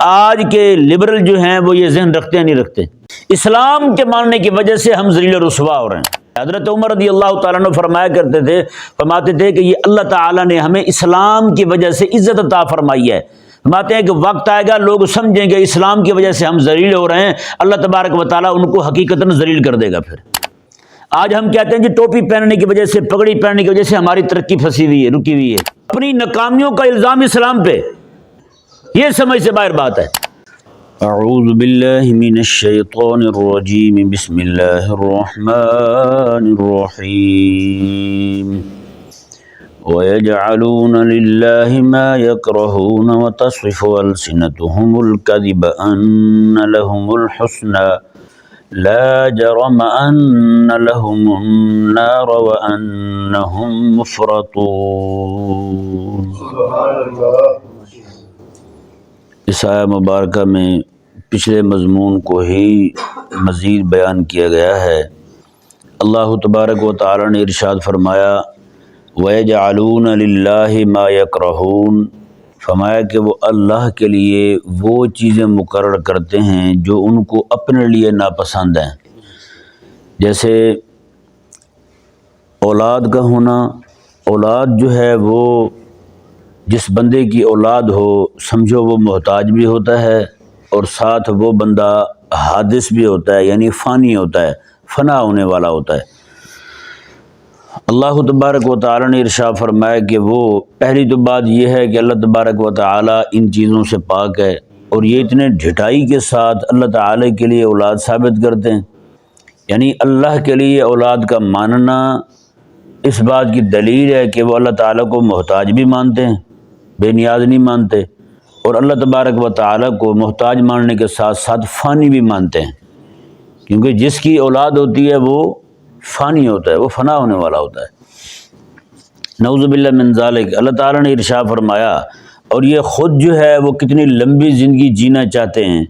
آج کے لبرل جو ہیں وہ یہ ذہن رکھتے ہیں نہیں رکھتے؟ اسلام کے ماننے کی وجہ سے ہم ذلیل و رسوا ہو رہے ہیں۔ حضرت عمر رضی اللہ تعالیٰ عنہ فرماتے تھے کہ یہ اللہ تعالیٰ نے ہمیں اسلام کی وجہ سے عزت عطا فرمائی ہے۔ فرماتے ہیں کہ وقت آئے گا لوگ سمجھیں گے اسلام کی وجہ سے ہم ذلیل ہو رہے ہیں، اللہ تبارک و تعالیٰ ان کو حقیقتاً ذلیل کر دے گا۔ پھر آج ہم کہتے ہیں جی ٹوپی پہننے کی وجہ سے، پگڑی پہننے کی وجہ سے ہماری ترقی پھنسی ہوئی ہے، رکی ہوئی ہے۔ اپنی ناکامیوں کا الزام اسلام پہ، یہ سمجھ سے باہر بات ہے۔ اعوذ باللہ من الشیطان الرجیم، بسم اللہ الرحمن الرحیم۔ وَيَجْعَلُونَ لِلَّهِ مَا يَكْرَهُونَ وَتَصِفُ أَلْسِنَتُهُمُ الْكَذِبَ أَنَّ لَهُمُ الْحُسْنَى لَا جَرَمَ أَنَّ لَهُمُ النَّارَ وَأَنَّهُمْ مُفْرَطُونَ۔ اس آیہ مبارکہ میں پچھلے مضمون کو ہی مزید بیان کیا گیا ہے۔ اللہ تبارک و تعالی نے ارشاد فرمایا وَيَجْعَلُونَ لِلَّهِ مَا يَكْرَهُونَ، فرمایا کہ وہ اللہ کے لیے وہ چیزیں مقرر کرتے ہیں جو ان کو اپنے لیے ناپسند ہیں۔ جیسے اولاد کا ہونا، اولاد جو ہے وہ جس بندے کی اولاد ہو سمجھو وہ محتاج بھی ہوتا ہے اور ساتھ وہ بندہ حادث بھی ہوتا ہے، یعنی فانی ہوتا ہے، فنا ہونے والا ہوتا ہے۔ اللہ تبارک و تعالی نے ارشاد فرمایا کہ وہ پہلی تو بات یہ ہے کہ اللہ تبارک و تعالی ان چیزوں سے پاک ہے، اور یہ اتنے ڈھٹائی کے ساتھ اللہ تعالی کے لیے اولاد ثابت کرتے ہیں۔ یعنی اللہ کے لیے اولاد کا ماننا اس بات کی دلیل ہے کہ وہ اللہ تعالیٰ کو محتاج بھی مانتے ہیں، بے نیاز نہیں مانتے، اور اللہ تبارک و تعالیٰ کو محتاج ماننے کے ساتھ ساتھ فانی بھی مانتے ہیں، کیونکہ جس کی اولاد ہوتی ہے وہ فانی ہوتا ہے، وہ فنا ہونے والا ہوتا ہے۔ نعوذ باللہ من ذالک، اللہ تعالیٰ نے ارشاد فرمایا، اور یہ خود جو ہے وہ کتنی لمبی زندگی جینا چاہتے ہیں۔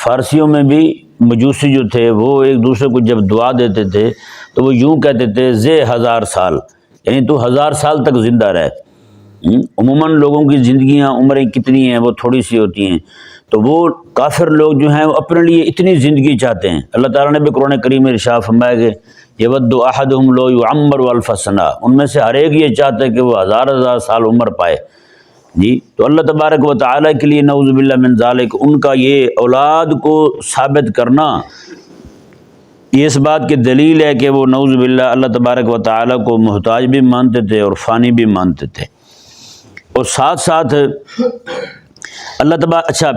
فارسیوں میں بھی مجوسی جو تھے وہ ایک دوسرے کو جب دعا دیتے تھے تو وہ یوں کہتے تھے زے 1000 سال، یعنی تو 1000 سال تک زندہ رہ۔ عموماً لوگوں کی زندگیاں عمریں کتنی ہیں وہ تھوڑی سی ہوتی ہیں، تو وہ کافر لوگ جو ہیں وہ اپنے لیے اتنی زندگی چاہتے ہیں۔ اللہ تعالیٰ نے بھی قرآن کریم میں ارشاد فرمایا کہ یود احدہم لو یعمر الف سنہ، ان میں سے ہر ایک یہ چاہتا ہے کہ وہ 1000 سال عمر پائے۔ جی تو اللہ تبارک و تعالیٰ کے لیے نعوذ باللہ من ذالک ان کا یہ اولاد کو ثابت کرنا یہ اس بات کی دلیل ہے کہ وہ نعوذ باللہ اللہ تبارک و تعالیٰ کو محتاج بھی مانتے تھے اور فانی بھی مانتے تھے۔ اور ساتھ ساتھ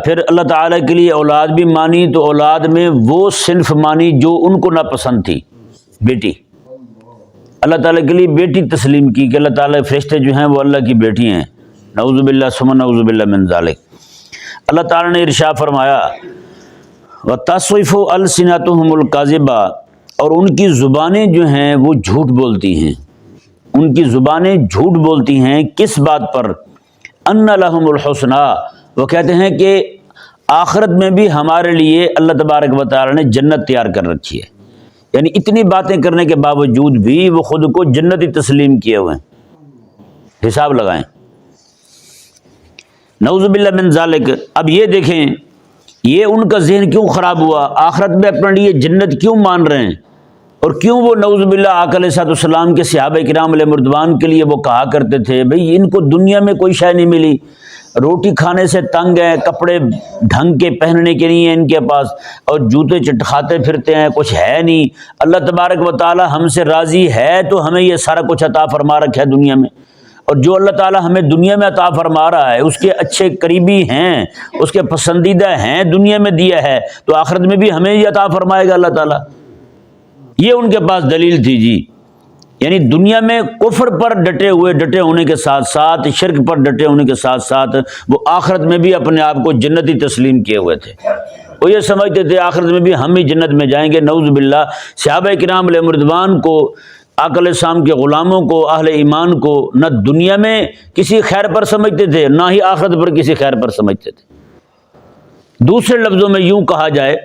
پھر اللہ تعالیٰ کے لیے اولاد بھی مانی تو اولاد میں وہ صنف مانی جو ان کو ناپسند تھی، بیٹی۔ اللہ تعالیٰ کے لیے بیٹی تسلیم کی کہ اللہ تعالیٰ فرشتے جو ہیں وہ اللہ کی بیٹی ہیں، نعوذ باللہ ثم نعوذ باللہ من ذالک۔ اللہ تعالیٰ نے ارشاد فرمایا وَتَصْرِفُ أَلْسِنَتُهُمُ الْكَذِبَ، اور ان کی زبانیں جو ہیں وہ جھوٹ بولتی ہیں، ان کی زبانیں جھوٹ بولتی ہیں کس بات پر؟ أَنَّ لَهُمُ الْحُسْنَى، وہ کہتے ہیں کہ آخرت میں بھی ہمارے لیے اللہ تبارک و تعالیٰ نے جنت تیار کر رکھی ہے۔ یعنی اتنی باتیں کرنے کے باوجود بھی وہ خود کو جنتی تسلیم کیے ہوئے ہیں۔ حساب لگائیں، نعوذ باللہ من ذالک۔ اب یہ دیکھیں یہ ان کا ذہن کیوں خراب ہوا، آخرت میں اپنے لیے جنت کیوں مان رہے ہیں، اور کیوں وہ نعوذ باللہ آقا علیہ السلام کے صحابہ کرام علیہ رضوان کے لیے وہ کہا کرتے تھے بھئی ان کو دنیا میں کوئی شے نہیں ملی، روٹی کھانے سے تنگ ہیں، کپڑے ڈھنگ کے پہننے کے نہیں ہیں ان کے پاس، اور جوتے چٹکھاتے پھرتے ہیں، کچھ ہے نہیں۔ اللہ تبارک و تعالی ہم سے راضی ہے تو ہمیں یہ سارا کچھ عطا فرما رکھا ہے دنیا میں، اور جو اللہ تعالی ہمیں دنیا میں عطا فرما رہا ہے اس کے اچھے قریبی ہیں، اس کے پسندیدہ ہیں، دنیا میں دیا ہے تو آخرت میں بھی ہمیں یہ عطا فرمائے گا اللہ تعالی۔ یہ ان کے پاس دلیل تھی جی، یعنی دنیا میں کفر پر ڈٹے ہونے کے ساتھ ساتھ، شرک پر ڈٹے ہونے کے ساتھ ساتھ وہ آخرت میں بھی اپنے آپ کو جنتی تسلیم کیے ہوئے تھے۔ وہ یہ سمجھتے تھے آخرت میں بھی ہم ہی جنت میں جائیں گے، نعوذ باللہ۔ صحابہ کرام علیہ رضوان کو، آقا علیہ السلام کے غلاموں کو، اہل ایمان کو نہ دنیا میں کسی خیر پر سمجھتے تھے نہ ہی آخرت پر کسی خیر پر سمجھتے تھے۔ دوسرے لفظوں میں یوں کہا جائے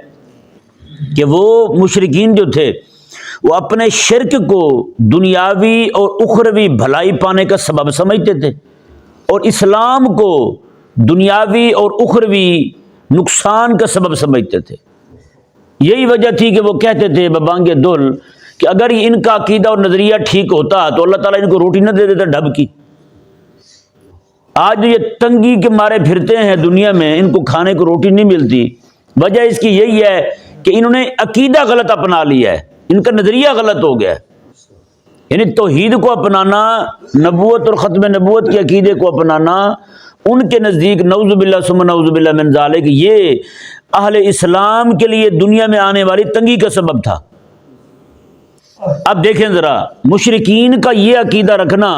کہ وہ مشرکین جو تھے وہ اپنے شرک کو دنیاوی اور اخروی بھلائی پانے کا سبب سمجھتے تھے، اور اسلام کو دنیاوی اور اخروی نقصان کا سبب سمجھتے تھے۔ یہی وجہ تھی کہ وہ کہتے تھے ببانگ دل کہ اگر ان کا عقیدہ اور نظریہ ٹھیک ہوتا تو اللہ تعالیٰ ان کو روٹی نہ دے دیتا ڈھب کی۔ آج یہ تنگی کے مارے پھرتے ہیں دنیا میں، ان کو کھانے کو روٹی نہیں ملتی، وجہ اس کی یہی ہے کہ انہوں نے عقیدہ غلط اپنا لیا ہے، ان کا نظریہ غلط ہو گیا ہے۔ یعنی توحید کو اپنانا، نبوت اور ختم نبوت کے عقیدے کو اپنانا ان کے نزدیک نعوذ باللہ ثم نعوذ باللہ من ذالک یہ اہل اسلام کے لیے دنیا میں آنے والی تنگی کا سبب تھا۔ اب دیکھیں ذرا، مشرکین کا یہ عقیدہ رکھنا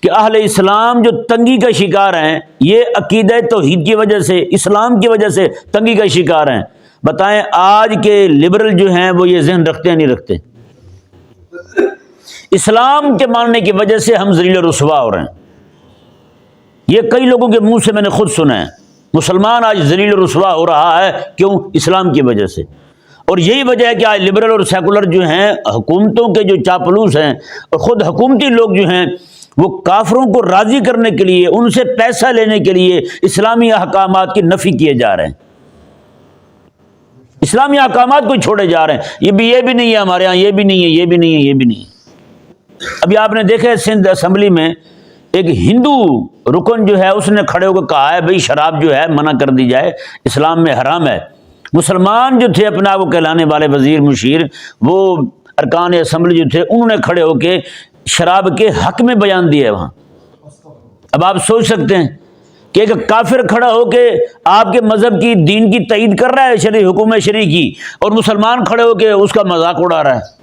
کہ اہل اسلام جو تنگی کا شکار ہیں، یہ عقیدہ توحید کی وجہ سے، اسلام کی وجہ سے تنگی کا شکار ہیں۔ بتائیں آج کے لبرل جو ہیں وہ یہ ذہن رکھتے ہیں نہیں رکھتے؟ اسلام کے ماننے کی وجہ سے ہم ذلیل و رسوا ہو رہے ہیں۔ یہ کئی لوگوں کے منہ سے میں نے خود سنا ہے، مسلمان آج ذلیل و رسوا ہو رہا ہے، کیوں؟ اسلام کی وجہ سے۔ اور یہی وجہ ہے کہ آج لبرل اور سیکولر جو ہیں، حکومتوں کے جو چاپلوس ہیں اور خود حکومتی لوگ جو ہیں، وہ کافروں کو راضی کرنے کے لیے، ان سے پیسہ لینے کے لیے اسلامی احکامات کی نفی کیے جا رہے ہیں، اسلامی احکامات کو چھوڑے جا رہے ہیں۔ یہ بھی نہیں ہے ہمارے ہاں، یہ بھی نہیں ہے، یہ بھی نہیں ہے، یہ بھی نہیں ہے۔ ابھی آپ نے دیکھا ہے سندھ اسمبلی میں ایک ہندو رکن جو ہے اس نے کھڑے ہو کے کہا ہے بھئی شراب جو ہے منع کر دی جائے، اسلام میں حرام ہے۔ مسلمان جو تھے اپنا وہ کہلانے والے وزیر مشیر، وہ ارکان اسمبلی جو تھے، انہوں نے کھڑے ہو کے شراب کے حق میں بیان دیا ہے وہاں۔ اب آپ سوچ سکتے ہیں کہ ایک کافر کھڑا ہو کے آپ کے مذہب کی، دین کی تائید کر رہا ہے، شرعی حکومت شرعی کی، اور مسلمان کھڑے ہو کے اس کا مذاق اڑا رہا ہے۔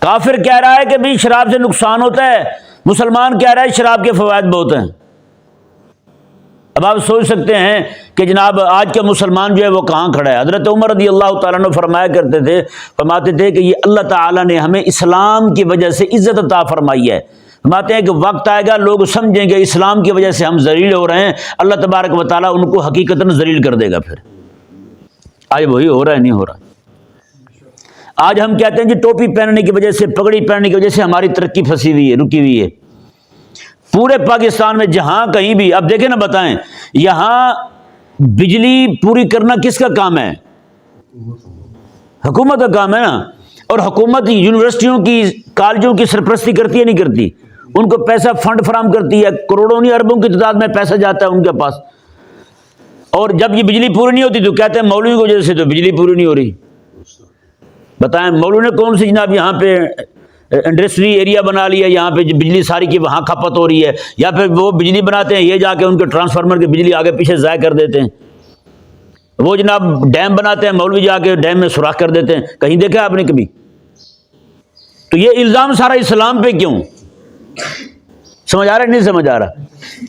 کافر کہہ رہا ہے کہ بھئی شراب سے نقصان ہوتا ہے، مسلمان کہہ رہا ہے شراب کے فوائد بہت ہیں۔ اب آپ سوچ سکتے ہیں کہ جناب آج کا مسلمان جو ہے وہ کہاں کھڑا ہے۔ حضرت عمر رضی اللہ تعالیٰ عنہ فرمایا کرتے تھے، فرماتے تھے کہ یہ اللہ تعالیٰ نے ہمیں اسلام کی وجہ سے عزت عطا فرمائی ہے۔ فرماتے ہیں کہ وقت آئے گا لوگ سمجھیں گے اسلام کی وجہ سے ہم ذلیل ہو رہے ہیں، اللہ تبارک و تعالیٰ ان کو حقیقتاً ذلیل کر دے گا۔ پھر آج وہی ہو رہا ہے، نہیں ہو رہا؟ آج ہم کہتے ہیں جی ٹوپی پہننے کی وجہ سے، پگڑی پہننے کی وجہ سے ہماری ترقی پھنسی ہوئی ہے، رکی ہوئی ہے۔ پورے پاکستان میں جہاں کہیں بھی اب دیکھیں نا، بتائیں یہاں بجلی پوری کرنا کس کا کام ہے؟ حکومت کا کام ہے نا۔ اور حکومت یونیورسٹیوں کی، کالجوں کی سرپرستی کرتی ہے نہیں کرتی؟ ان کو پیسہ فنڈ فراہم کرتی ہے، کروڑوں نہیں اربوں کی تعداد میں پیسہ جاتا ہے ان کے پاس۔ اور جب یہ بجلی پوری نہیں ہوتی تو کہتے ہیں مولوی کی وجہ سے تو بجلی پوری نہیں ہو رہی۔ بتائیں مولوی نے کون سی جناب یہاں پہ انڈسٹری ایریا بنا لیا، یہاں پہ بجلی ساری کی وہاں کھپت ہو رہی ہے، یا پھر وہ بجلی بناتے ہیں، یہ جا کے ان کے ٹرانسفارمر کی بجلی آگے پیچھے ضائع کر دیتے ہیں۔ وہ جناب ڈیم بناتے ہیں، مولوی جا کے ڈیم میں سوراخ کر دیتے ہیں۔ کہیں دیکھا آپ نے کبھی؟ تو یہ الزام سارا اسلام پہ کیوں؟ سمجھ آ رہا ہے نہیں سمجھ آ رہا؟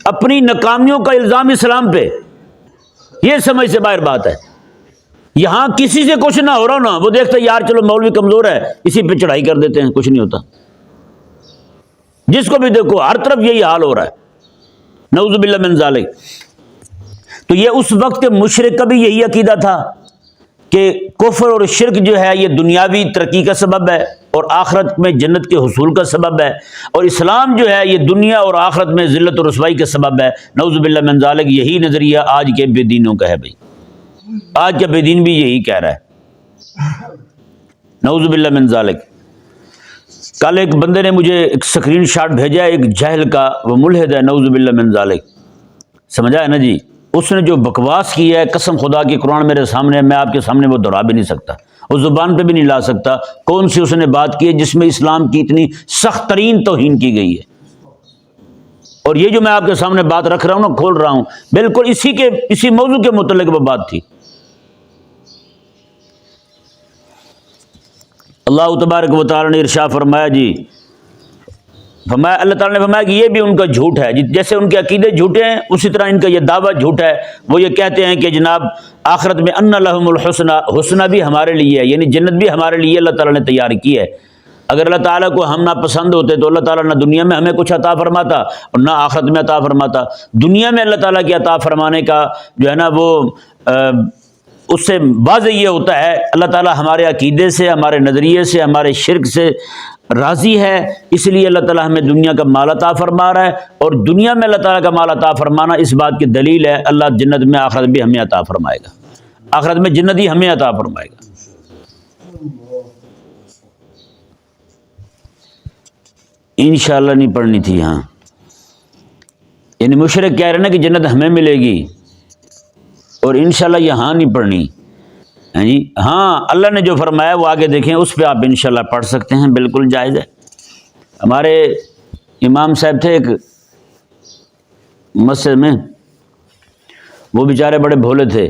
اپنی ناکامیوں کا الزام اسلام پہ، یہ سمجھ سے باہر بات ہے۔ یہاں کسی سے کچھ نہ ہو رہا نا، وہ دیکھتے یار چلو مولوی کمزور ہے، اسی پہ چڑھائی کر دیتے ہیں، کچھ نہیں ہوتا۔ جس کو بھی دیکھو ہر طرف یہی حال ہو رہا ہے، نعوذ باللہ من ذالک۔ تو یہ اس وقت کے مشرک کا بھی یہی عقیدہ تھا کہ کفر اور شرک جو ہے یہ دنیاوی ترقی کا سبب ہے اور آخرت میں جنت کے حصول کا سبب ہے، اور اسلام جو ہے یہ دنیا اور آخرت میں ذلت و رسوائی کا سبب ہے۔ نعوذ باللہ من ذالک، یہی نظریہ آج کے بے دینوں کا ہے بھائی، آج کا بے دین بھی یہی کہہ رہا ہے، نعوذ باللہ من ذالک۔ کل ایک بندے نے مجھے ایک سکرین شاٹ بھیجا ایک جاہل کا، وہ ملحد ہے، نعوذ باللہ من ذالک، سمجھا ہے نا جی؟ اس نے جو بکواس کی ہے، قسم خدا کی قرآن میرے سامنے ہے، میں آپ کے سامنے وہ دہرا بھی نہیں سکتا، اس زبان پہ بھی نہیں لا سکتا۔ کون سی اس نے بات کی ہے جس میں اسلام کی اتنی سخت ترین توہین کی گئی ہے؟ اور یہ جو میں آپ کے سامنے بات رکھ رہا ہوں نا، کھول رہا ہوں، بالکل اسی موضوع کے متعلق وہ بات تھی۔ اللہ تبارک و تعالی نے ارشاد فرمایا جی، فرمایا اللہ تعالیٰ نے فرمایا کہ یہ بھی ان کا جھوٹ ہے، جیسے ان کے عقیدے جھوٹے ہیں اسی طرح ان کا یہ دعویٰ جھوٹا ہے۔ وہ یہ کہتے ہیں کہ جناب آخرت میں ان لہم الحسنہ، حسنہ بھی ہمارے لیے ہے، یعنی جنت بھی ہمارے لیے اللہ تعالیٰ نے تیار کی ہے۔ اگر اللہ تعالیٰ کو ہم نہ پسند ہوتے تو اللہ تعالیٰ نہ دنیا میں ہمیں کچھ عطا فرماتا اور نہ آخرت میں عطا فرماتا۔ دنیا میں اللہ تعالیٰ کی عطا فرمانے کا جو ہے نا وہ اس سے واضح یہ ہوتا ہے اللہ تعالیٰ ہمارے عقیدے سے، ہمارے نظریے سے، ہمارے شرک سے راضی ہے، اس لیے اللہ تعالیٰ ہمیں دنیا کا مال عطا فرما رہا ہے، اور دنیا میں اللہ تعالیٰ کا مال عطا فرمانا اس بات کی دلیل ہے اللہ جنت میں آخرت بھی ہمیں عطا فرمائے گا، آخرت میں جنت ہی ہمیں عطا فرمائے گا۔ انشاءاللہ نہیں پڑھنی تھی، ہاں یعنی مشرک کہہ رہے ہیں نا کہ جنت ہمیں ملے گی، اور انشاءاللہ یہاں نہیں پڑھنی، ہاں اللہ نے جو فرمایا وہ آگے دیکھیں، اس پہ آپ انشاءاللہ پڑھ سکتے ہیں، بالکل جائز ہے۔ ہمارے امام صاحب تھے ایک مسجد میں، وہ بیچارے بڑے بھولے تھے،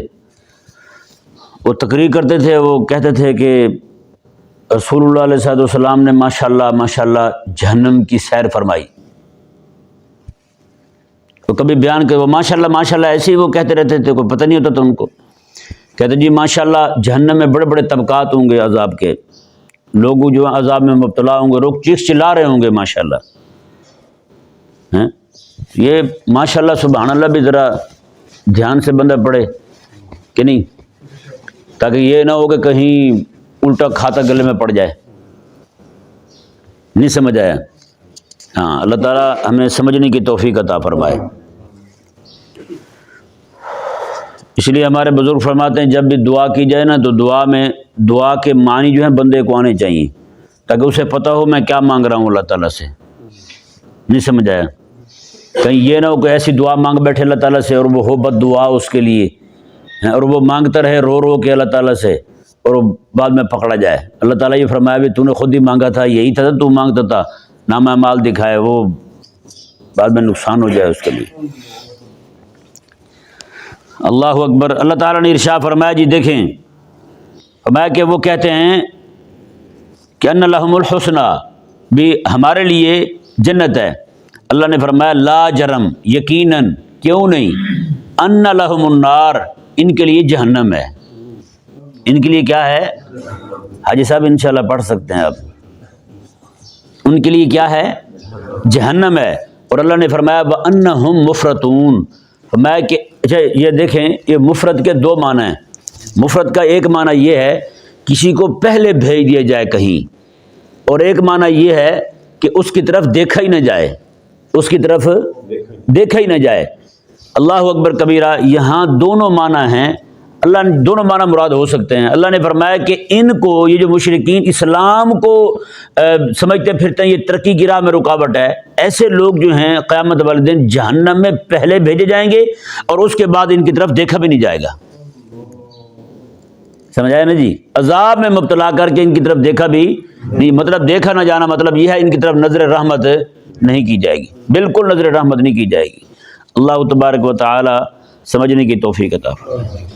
وہ تقریر کرتے تھے، وہ کہتے تھے کہ رسول اللہ علیہ السلام نے ماشاءاللہ جہنم کی سیر فرمائی، تو کبھی بیان کہ وہ ماشاءاللہ ایسے ہی وہ کہتے رہتے تھے، کوئی پتہ نہیں ہوتا تھا ان کو، کہتے جی ماشاءاللہ جہنم میں بڑے بڑے طبقات ہوں گے عذاب کے، لوگ جو عذاب میں مبتلا ہوں گے، لوگ چیخ چلا رہے ہوں گے ماشاءاللہ، یہ ماشاءاللہ سبحان اللہ بھی ذرا دھیان سے بندہ پڑھے کہ نہیں، تاکہ یہ نہ ہو کہ کہیں الٹا کھاتا گلے میں پڑ جائے، نہیں سمجھ آیا؟ ہاں اللہ تعالیٰ ہمیں سمجھنے کی توفیق عطا فرمائے۔ اس لیے ہمارے بزرگ فرماتے ہیں جب بھی دعا کی جائے نا، تو دعا کے معنی جو ہیں بندے کو آنے چاہیے، تاکہ اسے پتہ ہو میں کیا مانگ رہا ہوں اللہ تعالیٰ سے، نہیں سمجھ آیا؟ کہیں یہ نہ ہو کہ ایسی دعا مانگ بیٹھے اللہ تعالیٰ سے اور وہ ہو بد دعا اس کے لیے، اور وہ مانگتا رہے رو رو کے اللہ تعالیٰ سے، اور وہ بعد میں پکڑا جائے۔ اللہ تعالیٰ یہ فرمایا بھی تو نے خود ہی مانگا تھا، یہی تھا تو مانگتا تھا، نامہ مال دکھائے، وہ بعد میں نقصان ہو جائے اس کے لیے۔ اللہ اکبر۔ اللہ تعالیٰ نے ارشاد فرمایا، جی دیکھیں، فرمایا کہ وہ کہتے ہیں کہ ان لہم الحسنی، بھی ہمارے لیے جنت ہے۔ اللہ نے فرمایا لا جرم، یقیناً، کیوں نہیں، ان لہم النار، ان کے لیے جہنم ہے، ان کے لیے کیا ہے؟ حاجی صاحب انشاءاللہ پڑھ سکتے ہیں آپ، ان کے لیے کیا ہے؟ جہنم ہے۔ اور اللہ نے فرمایا وَأَنَّهُمْ مُفْرَطُونَ، فرمایا کہ اچھا یہ دیکھیں، یہ مفرد کے دو معنی ہیں۔ مفرد کا ایک معنی یہ ہے کسی کو پہلے بھیج دیا جائے کہیں، اور ایک معنی یہ ہے کہ اس کی طرف دیکھا ہی نہ جائے، اس کی طرف دیکھا ہی نہ جائے۔ اللہ اکبر کبیرہ، یہاں دونوں معنی ہیں، اللہ نے دونوں معنی مراد ہو سکتے ہیں۔ اللہ نے فرمایا کہ ان کو، یہ جو مشرکین اسلام کو سمجھتے پھرتے ہیں یہ ترقی کی راہ میں رکاوٹ ہے، ایسے لوگ جو ہیں قیامت والے دن جہنم میں پہلے بھیجے جائیں گے، اور اس کے بعد ان کی طرف دیکھا بھی نہیں جائے گا۔ سمجھ آیا نا جی؟ عذاب میں مبتلا کر کے ان کی طرف دیکھا بھی نہیں، مطلب دیکھا نہ جانا مطلب یہ ہے ان کی طرف نظر رحمت نہیں کی جائے گی، بالکل نظر رحمت نہیں کی جائے گی۔ اللہ تبارک و تعالی سمجھنے کی توفیق عطا فرمائے۔